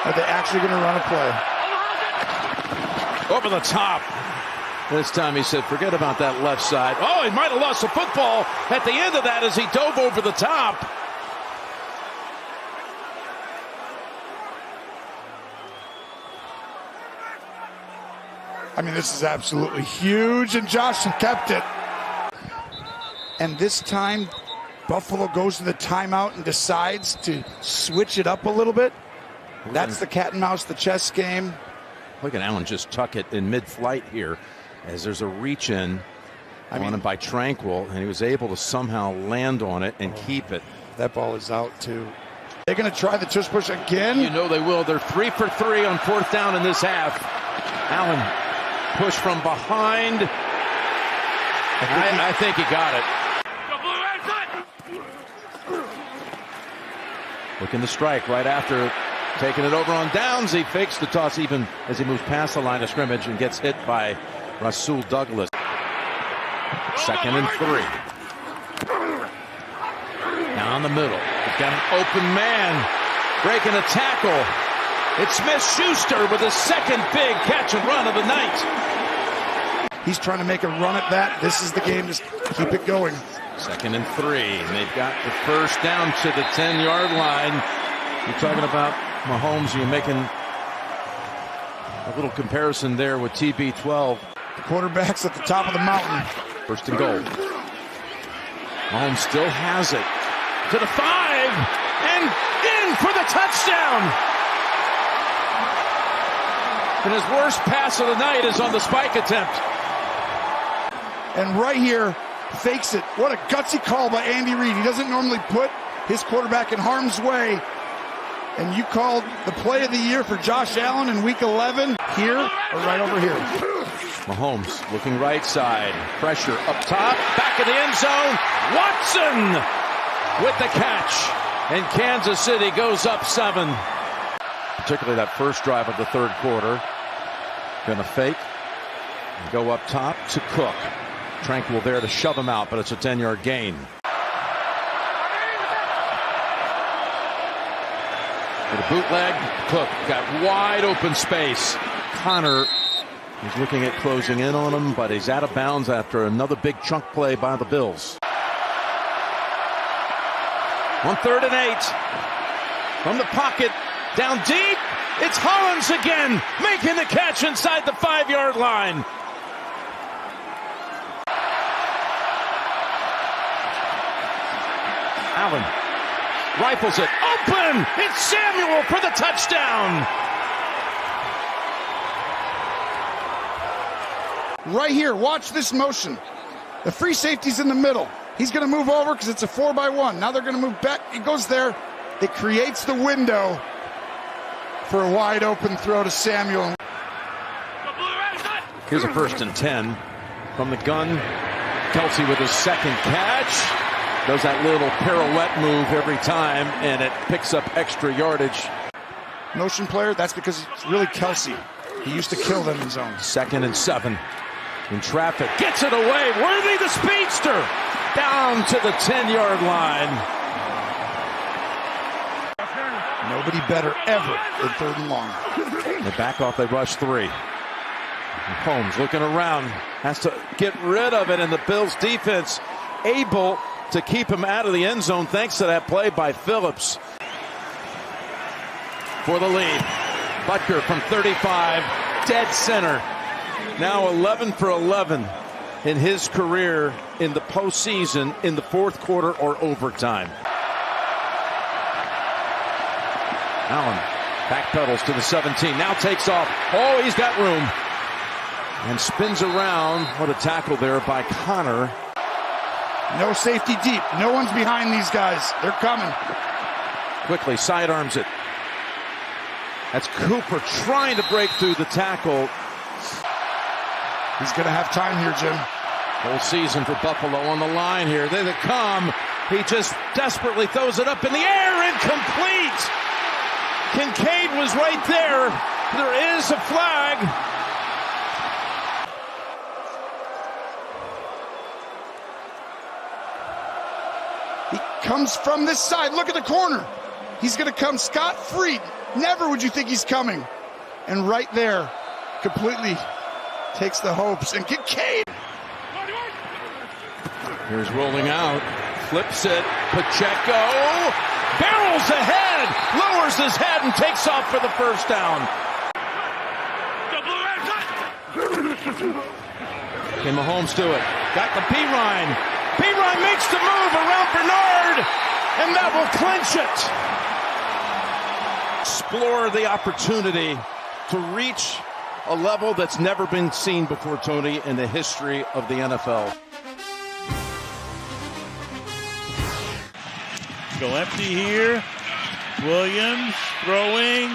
Are they actually going to run a play? Over the top. This time he said, forget about that left side. Oh, he might have lost the football at the end of that as he dove over the top. I mean, this is absolutely huge, and Josh kept it. And this time, Buffalo goes to the timeout and decides to switch it up a little bit. That's the cat and mouse, the chess game. Look at Allen just tuck it in mid-flight here as there's a reach in on him by Tranquil, and he was able to somehow land on it and keep it. That ball is out too. They're going to try the tush push again. You know they will. They're 3 for 3 on 4th down in this half. Allen push from behind. I think he got it. Looking to strike right after taking it over on downs. He fakes the toss even as he moves past the line of scrimmage and gets hit by Rasul Douglas. 2nd and 3. Down the middle. He's got an open man breaking a tackle. It's Smith-Schuster with his second big catch and run of the night. He's trying to make a run at that. This is the game to keep it going. 2nd and 3. And they've got the first down to the 10-yard line. You're talking about Mahomes. You're making a little comparison there with TB12. The quarterback's at the top of the mountain. 1st and goal. Mahomes still has it. To the 5. And in for the touchdown. And his worst pass of the night is on the spike attempt. And right here, fakes it. What a gutsy call by Andy Reid. He doesn't normally put his quarterback in harm's way. And you called the play of the year for Josh Allen in week 11 here or right over here. Mahomes looking right side. Pressure up top. Back of the end zone. Watson with the catch. And Kansas City goes up 7. Particularly that first drive of the 3rd quarter. Gonna fake. And go up top to Cook. Tranquil there to shove him out, but it's a 10-yard gain. With a bootleg, Cook got wide open space. Connor is looking at closing in on him, but he's out of bounds after another big chunk play by the Bills. On 3rd and 8. From the pocket, down deep. It's Hollins again, making the catch inside the 5-yard line. Allen rifles it. Open! It's Samuel for the touchdown! Right here, watch this motion. The free safety's in the middle. He's going to move over because it's a 4-by-1. Now they're going to move back. He goes there. It creates the window for a wide open throw to Samuel. Here's a 1st and 10 from the gun. Kelsey with his 2nd catch. Does that little pirouette move every time, and it picks up extra yardage. Motion player, that's because it's really Kelsey. He used to kill them in zone. 2nd and 7 in traffic. Gets it away. Worthy the speedster. Down to the 10-yard line. Nobody better ever than 3rd and long. They back off. They rush 3. Holmes looking around. Has to get rid of it, and the Bills defense able to keep him out of the end zone thanks to that play by Phillips. For the lead. Butker from 35. Dead center. Now 11 for 11 in his career in the postseason in the 4th quarter or overtime. Allen backpedals to the 17. Now takes off. Oh, he's got room. And spins around. What a tackle there by Connor. No safety deep. No one's behind these guys. They're coming. Quickly sidearms it. That's Cooper trying to break through the tackle. He's going to have time here, Jim. Whole season for Buffalo on the line here. There they come. He just desperately throws it up in the air. Incomplete. Kincaid was right there. There is a flag. He comes from this side. Look at the corner. He's going to come scot-free. Never would you think he's coming. And right there, completely takes the hopes. And Kincaid. Here's rolling out. Flips it. Pacheco. Barrels ahead. Lowers his head and takes off for the first down. Can Mahomes do it? Got the P-Ryan. P-Ryan makes the move around Bernard. And that will clinch it. Explore the opportunity to reach a level that's never been seen before, Tony, in the history of the NFL. Go empty here. Williams throwing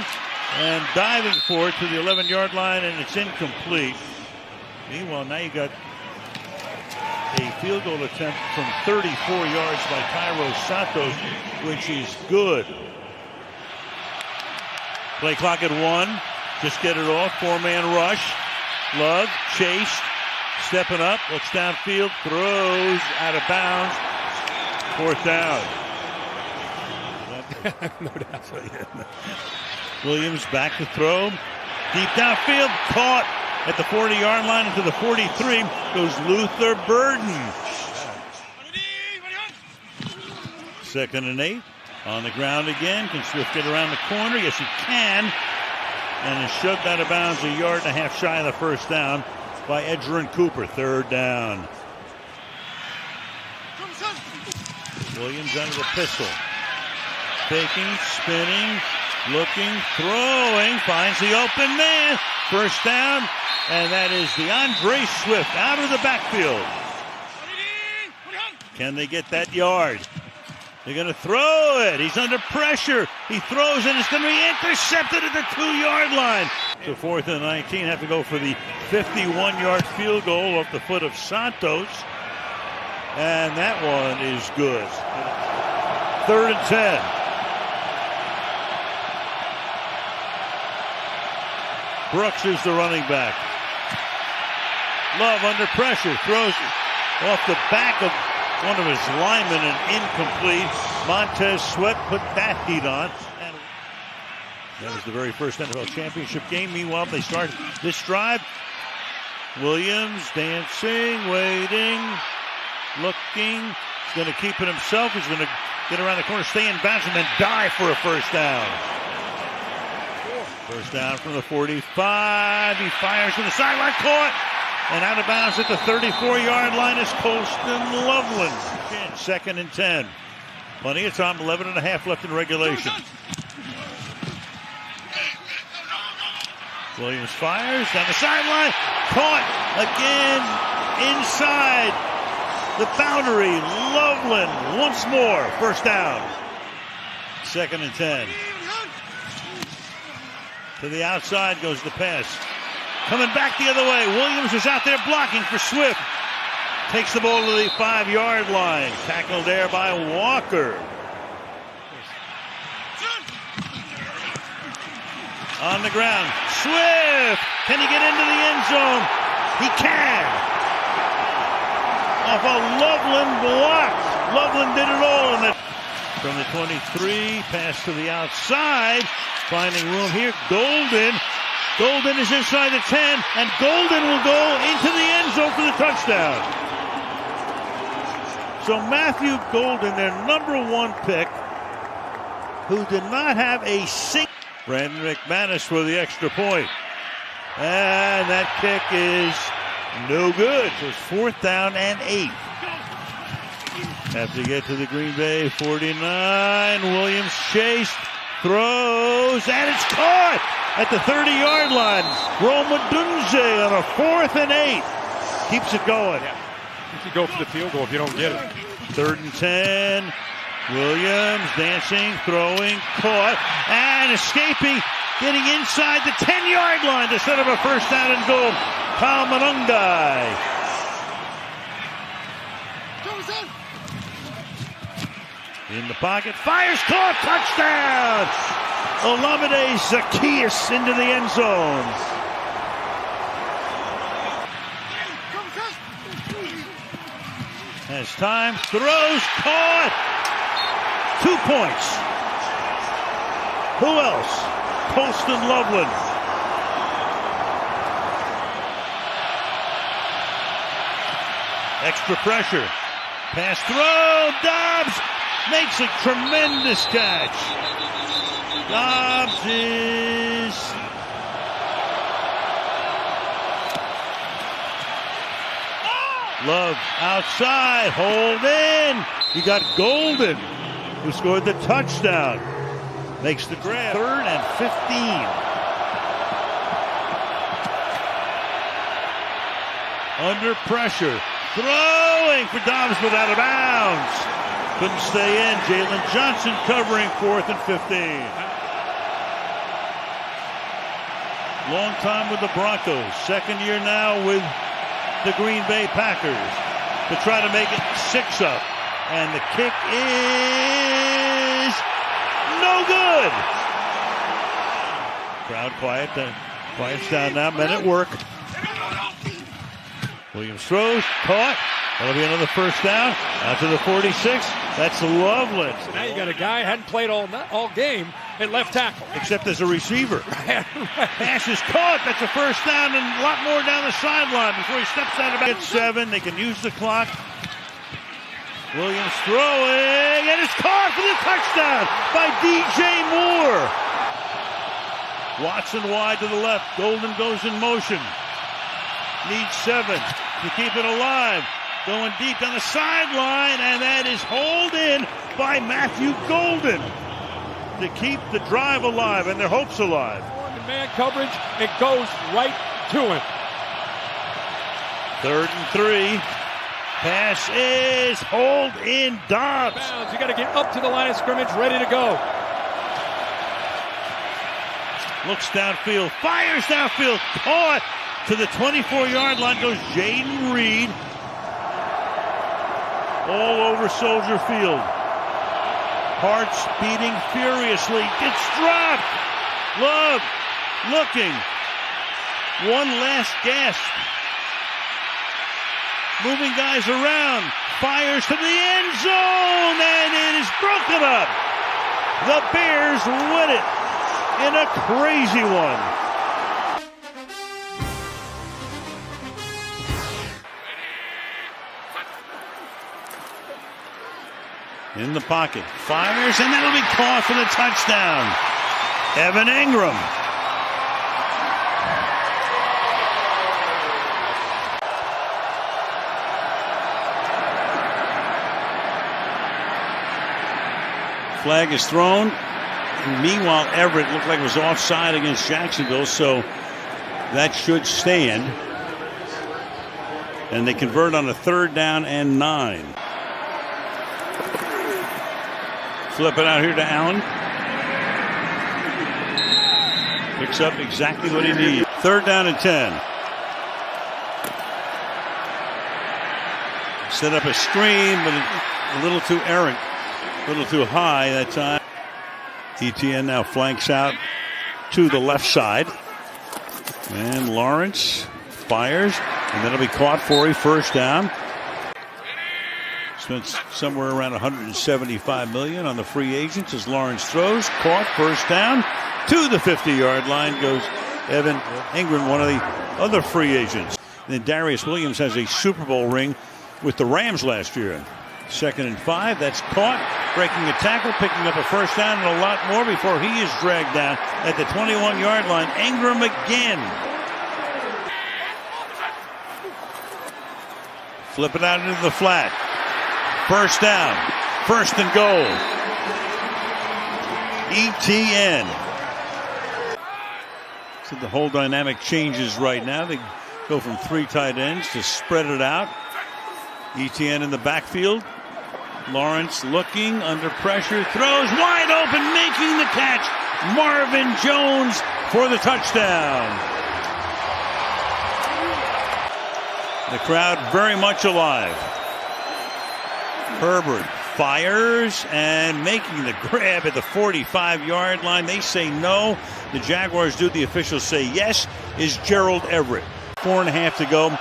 and diving for it to the 11-yard line, and it's incomplete. Meanwhile, now you got a field goal attempt from 34 yards by Cairo Santos, which is good. Play clock at 1. Just get it off. 4-man rush. Love chased. Stepping up. Looks downfield. Throws out of bounds. 4th down. No doubt. Williams back to throw. Deep downfield. Caught at the 40-yard line into the 43. Goes Luther Burden. 2nd and 8. On the ground again. Can Swift get around the corner? Yes, he can. And is shoved out of bounds a yard and a half shy of the first down by Edgerrin Cooper. 3rd down. Williams under the pistol. Faking, spinning, looking, throwing. Finds the open man. First down. And that is DeAndre Swift out of the backfield. Can they get that yard? They're going to throw it. He's under pressure. He throws and it's going to be intercepted at the 2-yard line. So 4th and 19, have to go for the 51-yard field goal off the foot of Santos. And that one is good. 3rd and 10. Brooks is the running back. Love under pressure. Throws off the back of one of his linemen and incomplete. Montez Sweat put that heat on. And that was the very first NFL championship game. Meanwhile, they start this drive. Williams dancing, waiting, looking. He's going to keep it himself. He's going to get around the corner, stay in bounds, and then dive for a first down. First down from the 45. He fires to the sideline, caught. And out of bounds at the 34-yard line is Colston Loveland. 2nd and 10. Plenty of time, 11 and a half left in regulation. Williams fires down the sideline. Caught again inside the boundary. Loveland once more. First down. 2nd and 10. To the outside goes the pass. Coming back the other way. Williams is out there blocking for Swift. Takes the ball to the 5-yard line. Tackled there by Walker. On the ground. Swift. Can he get into the end zone? He can. Off a Loveland block. Loveland did it all. From the 23, pass to the outside. Finding room here. Golden is inside the 10, and Golden will go into the end zone for the touchdown. So Matthew Golden, their #1 pick, who did not have a single. Brandon McManus for the extra point. And that kick is no good. So it's 4th down and 8. Have to get to the Green Bay 49. Williams chased, throws, and it's caught at the 30-yard line. Rome Odunze on a 4th and 8. Keeps it going. Yeah. You should go for the field goal if you don't get it. 3rd and 10. Williams dancing, throwing, caught, and escaping, getting inside the 10-yard line to set up a first down and goal. Kyle Monungai. In the pocket, fires, caught, touchdown! Olamide Zacchaeus into the end zone. Has time, throws, caught! 2 points. Who else? Colston Loveland. Extra pressure. Pass throw. Dobbs makes a tremendous catch. Dobbs is Love outside, hold in. You got Golden, who scored the touchdown. Makes the grab. 3rd and 15. Under pressure. Throwing for Dobbs, but out of bounds. Couldn't stay in. Jalen Johnson covering 4th and 15. Long time with the Broncos. 2nd year now with the Green Bay Packers to try to make it 6 up. And the kick is no good. Crowd quiets down now. Men at work. Williams throws, caught. That'll be another first down. Out to the 46. That's Loveland. So now you got a guy who hadn't played all game at left tackle. Except as a receiver. Pass is caught. That's a first down and a lot more down the sideline before he steps out of it. 7. They can use the clock. Williams throwing, and it's caught for the touchdown by DJ Moore. Watson wide to the left. Golden goes in motion. Needs 7 to keep it alive. Going deep down the sideline, and that is hauled in by Matthew Golden to keep the drive alive and their hopes alive. In man coverage, it goes right to him. 3rd and 3. Pass is hauled in. Dobbs. You got to get up to the line of scrimmage, ready to go. Looks downfield, fires downfield, caught to the 24-yard line goes Jaden Reed. All over Soldier Field. Hearts beating furiously. Gets dropped. Love looking. One last gasp. Moving guys around. Fires to the end zone. And it is broken up. The Bears win it in a crazy one. In the pocket, fires, and that'll be caught for the touchdown. Evan Ingram. Flag is thrown. And meanwhile, Everett looked like it was offside against Jacksonville, so that should stand. And they convert on a 3rd down and 9. Flip it out here to Allen. Picks up exactly what he needs. 3rd down and 10. Set up a screen, but a little too errant. A little too high that time. ETN now flanks out to the left side. And Lawrence fires. And that'll be caught for a first down. Spent somewhere around $175 million on the free agents as Lawrence throws. Caught, first down. To the 50-yard line goes Evan Ingram, one of the other free agents. Then Darius Williams has a Super Bowl ring with the Rams last year. 2nd and 5. That's caught. Breaking a tackle, picking up a first down and a lot more before he is dragged down at the 21-yard line. Ingram again. Flip it out into the flat. First down. 1st and goal. ETN. So the whole dynamic changes right now. They go from 3 tight ends to spread it out. ETN in the backfield. Lawrence looking under pressure. Throws wide open, making the catch. Marvin Jones for the touchdown. The crowd very much alive. Herbert fires and making the grab at the 45-yard line. They say no. The Jaguars do. The officials say yes. Is Gerald Everett. 4.5 to go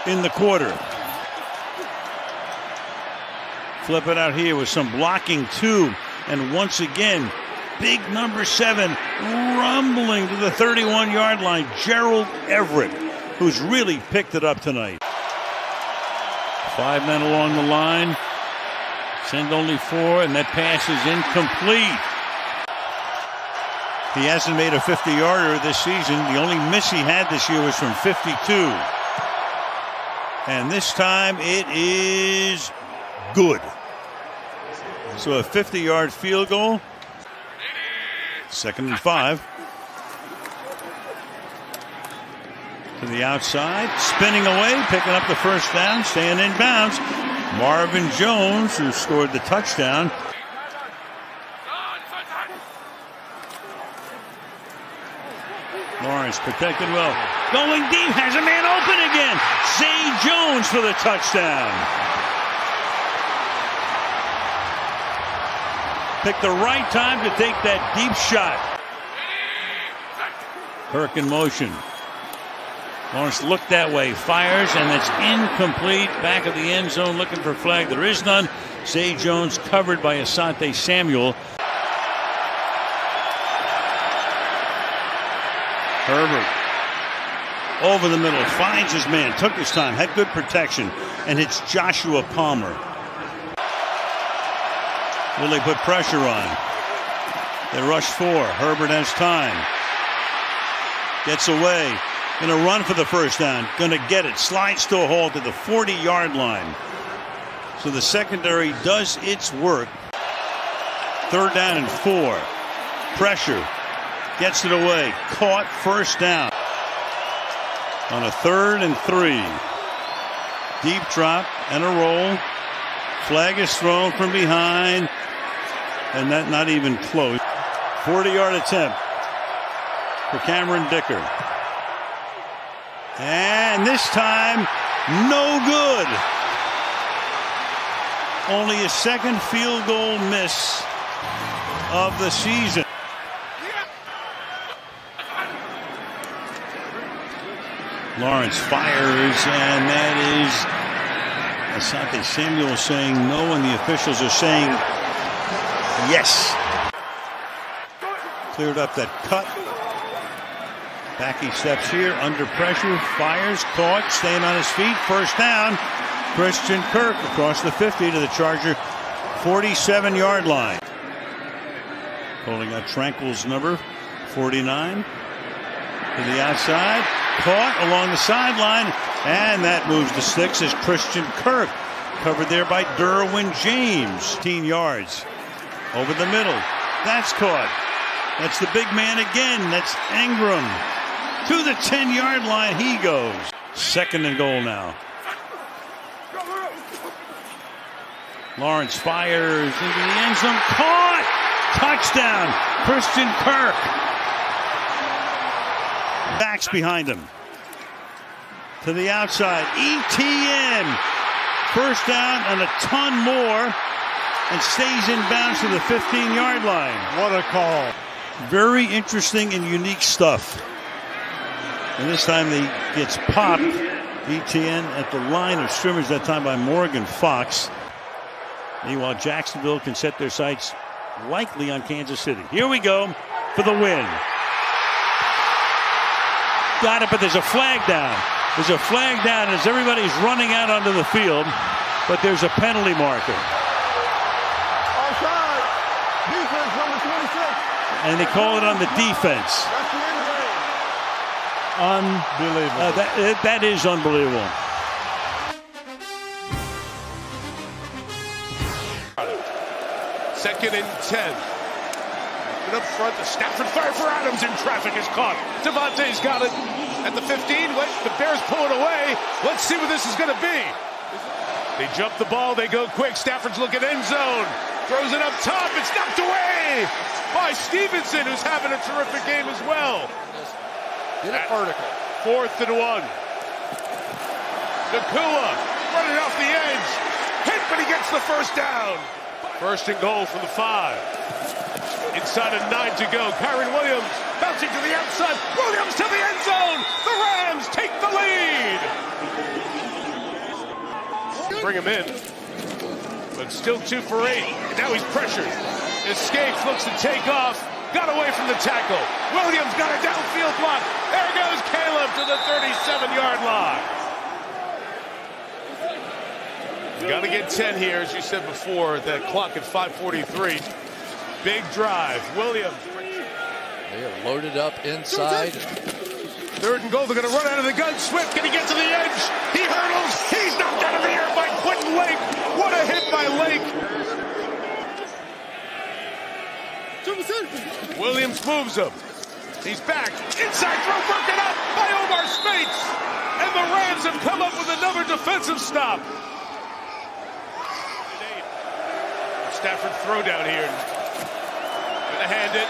in the quarter. Flip it out here with some blocking too. And once again, Big number 7 rumbling to the 31-yard line. Gerald Everett, who's really picked it up tonight. 5 men along the line. Send only 4, and that pass is incomplete. He hasn't made a 50-yarder this season. The only miss he had this year was from 52. And this time it is good. So a 50-yard field goal. 2nd and 5. To the outside, spinning away, picking up the first down, staying in bounds. Marvin Jones, who scored the touchdown. Lawrence protected well. Going deep, has a man open again. Zay Jones for the touchdown. Picked the right time to take that deep shot. Kirk in motion. Lawrence looked that way, fires, and it's incomplete. Back of the end zone looking for flag. There is none. Zay Jones covered by Asante Samuel. Herbert over the middle, finds his man, took his time, had good protection, and hits Joshua Palmer. Will they put pressure on? They rush 4. Herbert has time. Gets away. Gonna run for the first down. Gonna get it. Slides to a halt at the 40-yard line. So the secondary does its work. 3rd down and 4. Pressure. Gets it away. Caught. First down. On a 3rd and 3. Deep drop and a roll. Flag is thrown from behind. And that not even close. 40-yard attempt for Cameron Dicker. And this time, no good. Only his 2nd field goal miss of the season. Lawrence fires, and that is Asante Samuel saying no, and the officials are saying yes. Cleared up that cut. Back he steps here, under pressure, fires, caught, staying on his feet, first down. Christian Kirk across the 50 to the Charger 47-yard line. Pulling out Tranquil's number 49 to the outside, caught along the sideline, and that moves the sticks as Christian Kirk covered there by Derwin James. 15 yards over the middle. That's caught. That's the big man again. That's Ingram. To the 10-yard line he goes. 2nd and goal now. Lawrence fires into the end zone. Caught! Touchdown! Christian Kirk. Backs behind him. To the outside. ETN. First down and a ton more. And stays in bounds to the 15-yard line. What a call. Very interesting and unique stuff. And this time he gets popped. ETN at the line of scrimmage, that time by Morgan Fox. Meanwhile, Jacksonville can set their sights likely on Kansas City. Here we go for the win. Got it, but there's a flag down. There's a flag down as everybody's running out onto the field, but there's a penalty marker. Offside. Defense number 26. And they call it on the defense. That's the end of it. Unbelievable. That is unbelievable. Second and 10. And up front, the Stafford fire for Adams in traffic is caught. Devontae's got it at the 15. The Bears pull it away. Let's see what this is going to be. They jump the ball. They go quick. Stafford's looking end zone. Throws it up top. It's knocked away by Stevenson, who's having a terrific game as well. Get it vertical. 4th and 1. Nakua running off the edge. Hit, but he gets the first down. 1st and goal from the 5. Inside of 9 to go. Kyron Williams bouncing to the outside. Williams to the end zone. The Rams take the lead. Bring him in. But still 2 for 8. And now he's pressured. Escapes, looks to take off. got away from the tackle. Williams got a downfield block. There goes Caleb to the 37-yard line. You got to get 10 here, as you said before, that clock at 5:43. Big drive. Williams. They are loaded up inside. 3rd and goal. They're going to run out of the gun. Swift, can he get to the edge? He hurdles. He's knocked out of the air by Quentin Lake. What a hit by Lake. Williams moves him. He's back. Inside throw broken up by Omar Spates. And the Rams have come up with another defensive stop. Stafford throw down here. Gonna hand it.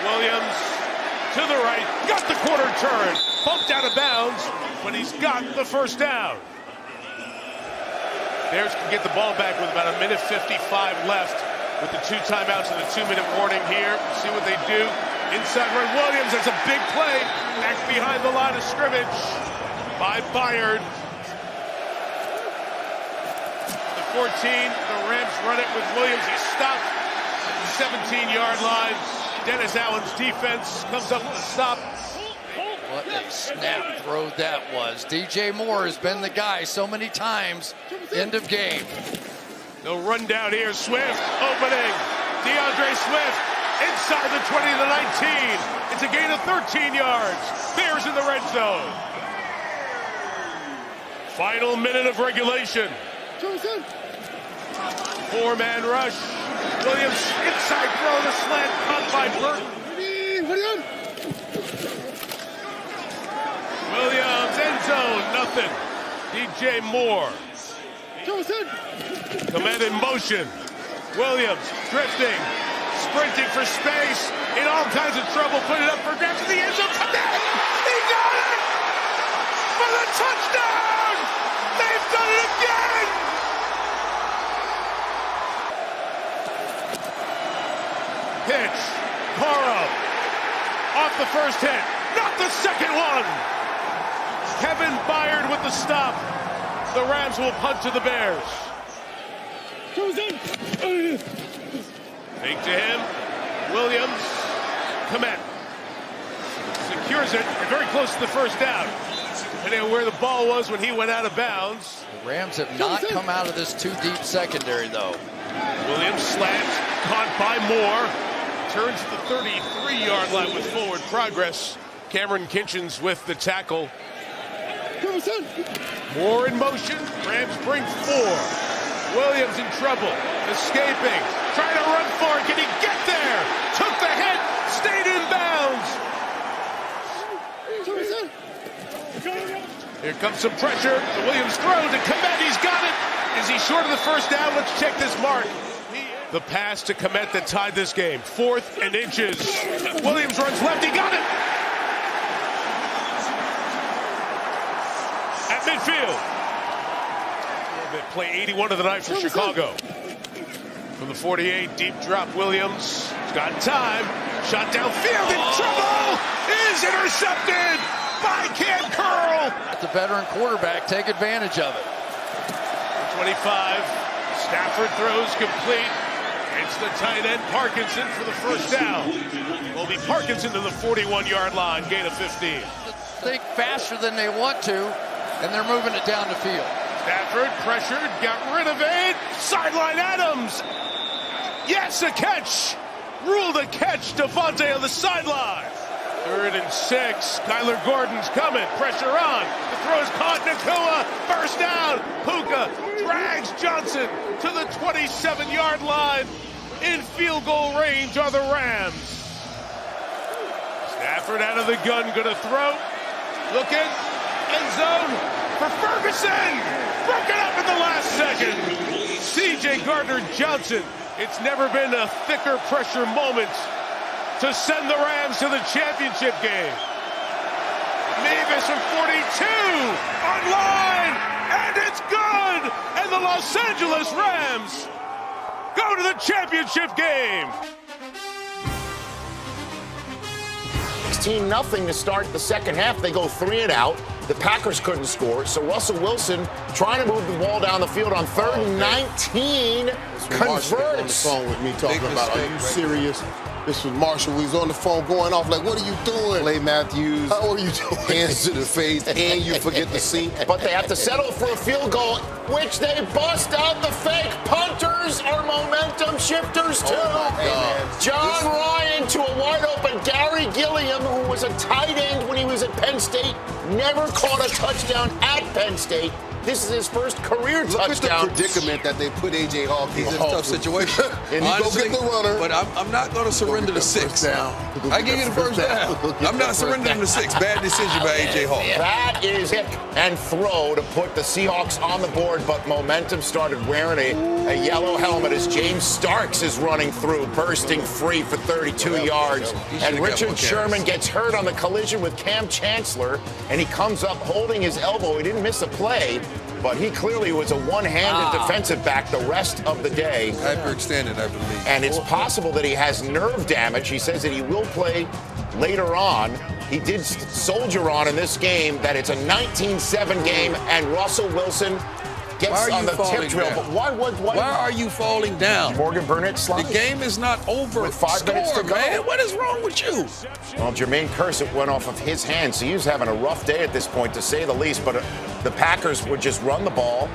Williams to the right. Got the quarter turn. Bumped out of bounds, but he's got the first down. Bears can get the ball back with about 1:55 left with the 2 timeouts and the 2-minute warning here. See what they do. Inside run Williams. That's a big play. Back behind the line of scrimmage by Bayard. 14, the Rams run it with Williams. He's stopped at the 17-yard line. Dennis Allen's defense comes up with a stop. What a snap throw that was. DJ Moore has been the guy so many times. End of game. No run down here. Swift opening. DeAndre Swift inside the 20 to the 19. It's a gain of 13 yards. Bears in the red zone. Final minute of regulation. 4-man rush. Williams inside throw to slant, caught by Burton. Williams end zone, nothing. DJ Moore. Command in motion. Williams drifting, sprinting for space, in all kinds of trouble, put it up for grabs in the end zone. Command! He got it! For the touchdown! They've done it again! Pitch, Coro, off the first hit, not the second one. Kevin Byard with the stop. The Rams will punt to the Bears. Fake to him, Williams, Komet. Secures it, they're very close to the first down. Depending on where the ball was when he went out of bounds. The Rams have not come out of this too deep secondary, though. Williams slants, caught by Moore. Turns to the 33-yard line with forward progress. Cameron Kinchens with the tackle. Moore in motion. Rams bring 4. Williams in trouble. Escaping. Trying to run for it. Can he get there? Took the hit. Stayed in bounds. Here comes some pressure. The Williams throw to Komet. He's got it. Is he short of the first down? Let's check this mark. The pass to Komet that tied this game. 4th and inches. Williams runs left. He got it. At midfield. Play 81 of the night for Chicago. From the 48, deep drop Williams. He's got time. Shot downfield in trouble. Is intercepted by Cam Curl. The veteran quarterback take advantage of it. 25. Stafford throws complete. It's the tight end Parkinson for the first down. Will be Parkinson to the 41-yard line, gain of 15. Think faster than they want to, and they're moving it down the field. Stafford pressured, got rid of it. Sideline Adams. Yes, a catch. Ruled a catch. Devontae on the sideline. 3rd and 6. Kyler Gordon's coming. Pressure on. The throw is caught. Nakua. First down. Puka drags Johnson to the 27-yard line. In field goal range are the Rams. Stafford out of the gun. Going to throw. Looking. End zone for Ferguson. Broken up in the last second. C.J. Gardner-Johnson. It's never been a thicker pressure moment to send the Rams to the championship game. Mavis from 42 online, and it's good. And the Los Angeles Rams go to the championship game. 17-0 to start the second half. They go 3 and out. The Packers couldn't score, so Russell Wilson trying to move the ball down the field on 3rd and 19, converts. On the phone with me talking about, are you serious? This was Marshall. He's on the phone going off like, what are you doing? Clay Matthews. How are you doing? Hands to the face, and you forget the seat. But they have to settle for a field goal, which they bust out the fake. Punters are momentum shifters, too. John Ryan to a wide-open Gary Gilliam, who was a tight end when he was at Penn State, never caught a touchdown at Penn State. This is his first career touchdown. Look at the predicament that they put A.J. Hawk in. He's in a tough situation. And he go get the runner. But I'm not going to surrender to 6. I give you the first down. I'm not surrendering to 6. Bad decision by A.J. Hawk. That is kick and throw to put the Seahawks on the board, but momentum started wearing a yellow helmet as James Starks is running through, bursting free for 32 yards. And Richard Sherman gets hurt on the collision with Cam Chancellor, and he comes up holding his elbow. He didn't miss a play, but he clearly was a one-handed defensive back the rest of the day. Hyperextended, I believe. And it's possible that he has nerve damage. He says that he will play later on. He did soldier on in this game, that it's a 19-7 game, and Russell Wilson gets on the tip drill. But why are you falling down? Morgan Burnett slides. The game is not over. With 5 minutes to go. Man, what is wrong with you? Well, Jermaine Kersey went off of his hands, so he was having a rough day at this point, to say the least. But the Packers would just run the ball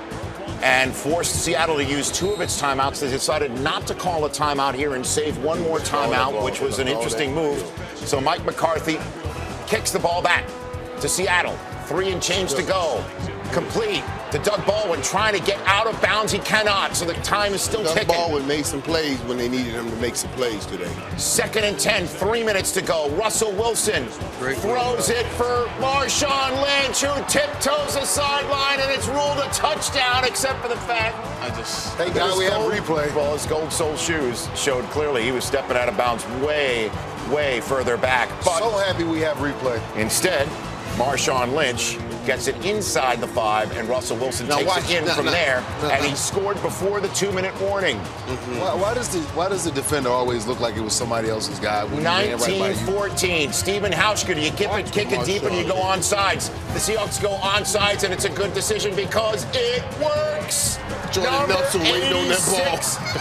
and forced Seattle to use 2 of its timeouts. They decided not to call a timeout here and save one more timeout, which was an interesting move. So Mike McCarthy kicks the ball back to Seattle. 3 and change to go. Complete to Doug Baldwin, trying to get out of bounds. He cannot, so the time is still ticking. Doug Baldwin made some plays when they needed him to make some plays today. 2nd and 10, 3 minutes to go. Russell Wilson throws it for Marshawn Lynch, who tiptoes the sideline, and it's ruled a touchdown, except for the fact thank God we have replay. Well, his gold sole shoes showed clearly he was stepping out of bounds way further back. But so happy we have replay. Instead, Marshawn Lynch gets it inside the 5, and Russell Wilson takes it in from there, and he scored before the 2-minute warning. Why does the defender always look like it was somebody else's guy? 19-14. Stephen Hauschka, you kick it deep and you go onside. The Seahawks go onside, and it's a good decision because it works. Jordan Nelson waiting on that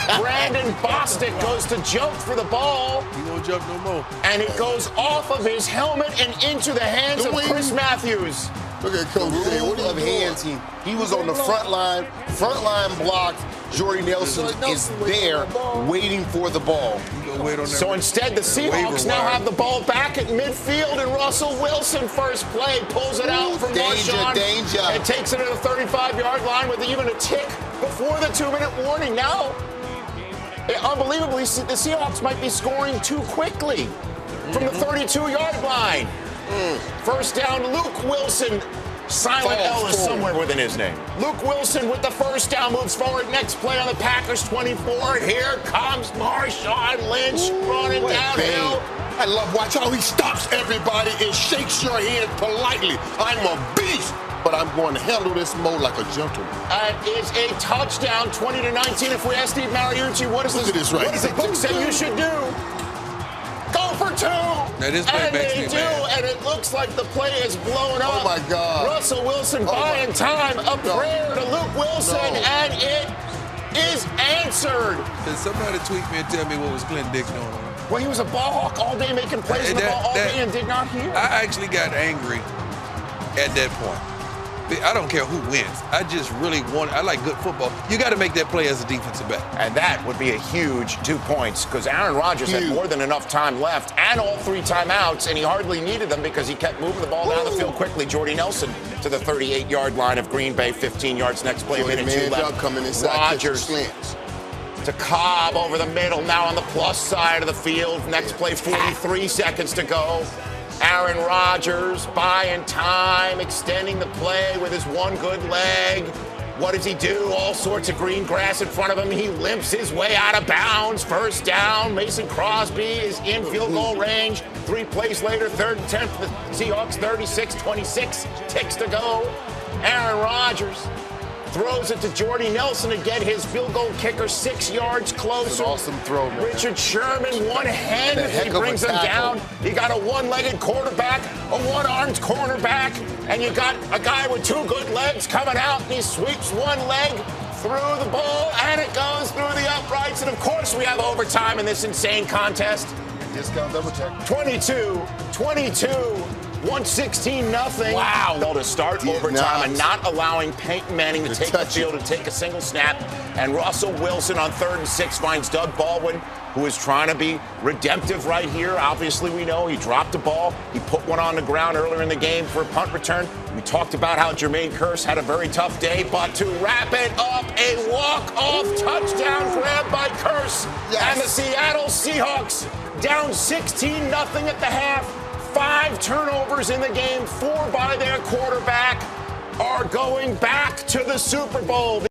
ball. Brandon Bostic goes to jump for the ball. He won't jump no more. And it goes off of his helmet and into the hands of Chris Matthews. Look at Coach Day. What do you have hands? He was on the front line blocked. Jordy Nelson is there waiting for the ball. So instead, the Seahawks now have the ball back at midfield, and Russell Wilson, first play, pulls it out from Marshawn and takes it to the 35-yard line with even a tick before the 2-minute warning. Now, unbelievably, the Seahawks might be scoring too quickly from the 32-yard line. First down, Luke Wilson. Silent L is somewhere within his name. Luke Wilson with the first down, moves forward. Next play on the Packers 24. Here comes Marshawn Lynch running downhill. I love watch how he stops everybody and shakes your hand politely. I'm a beast, but I'm going to handle this mode like a gentleman. It's a touchdown, 20-19. If we ask Steve Mariucci, what does the book say you should do? Go for 2. That is and they do, and it looks like the play is blown up. Oh, my God. Russell Wilson buying time. A prayer to Luke Wilson, and it is answered. Can somebody tweet me and tell me what was Clint Dix doing? Well, he was a ball hawk all day, making plays on the ball all day and did not hear. I actually got angry at that point. I don't care who wins. I just really I like good football. You got to make that play as a defensive back. And that would be a huge 2 points because Aaron Rodgers had more than enough time left and all 3 timeouts, and he hardly needed them because he kept moving the ball down the field quickly. Jordy Nelson to the 38-yard line of Green Bay, 15 yards. Next play, minute 2 left. Rodgers to Cobb over the middle, now on the plus side of the field. Next play, 43 seconds to go. Aaron Rodgers buying time, extending the play with his one good leg. What does he do? All sorts of green grass in front of him. He limps his way out of bounds. First down. Mason Crosby is in field goal range. 3 plays later, 3rd and 10 for the Seahawks, 36-26. Ticks to go. Aaron Rodgers throws it to Jordy Nelson to get his field goal kicker 6 yards closer. It's an awesome throw, man. Richard Sherman, one-handed, he brings him down. You got a one-legged quarterback, a one-armed cornerback, and you got a guy with 2 good legs coming out, and he sweeps one leg through the ball, and it goes through the uprights. And of course, we have overtime in this insane contest. Discount double check. 22, 116-0. Wow. To start overtime and not allowing Peyton Manning to take the field and take a single snap. And Russell Wilson on 3rd and 6 finds Doug Baldwin, who is trying to be redemptive right here. Obviously, we know he dropped the ball. He put one on the ground earlier in the game for a punt return. We talked about how Jermaine Kearse had a very tough day, but to wrap it up, a walk-off touchdown grab by Kearse. Yes. And the Seattle Seahawks down 16-0 at the half. 5 turnovers in the game, 4 by their quarterback, are going back to the Super Bowl.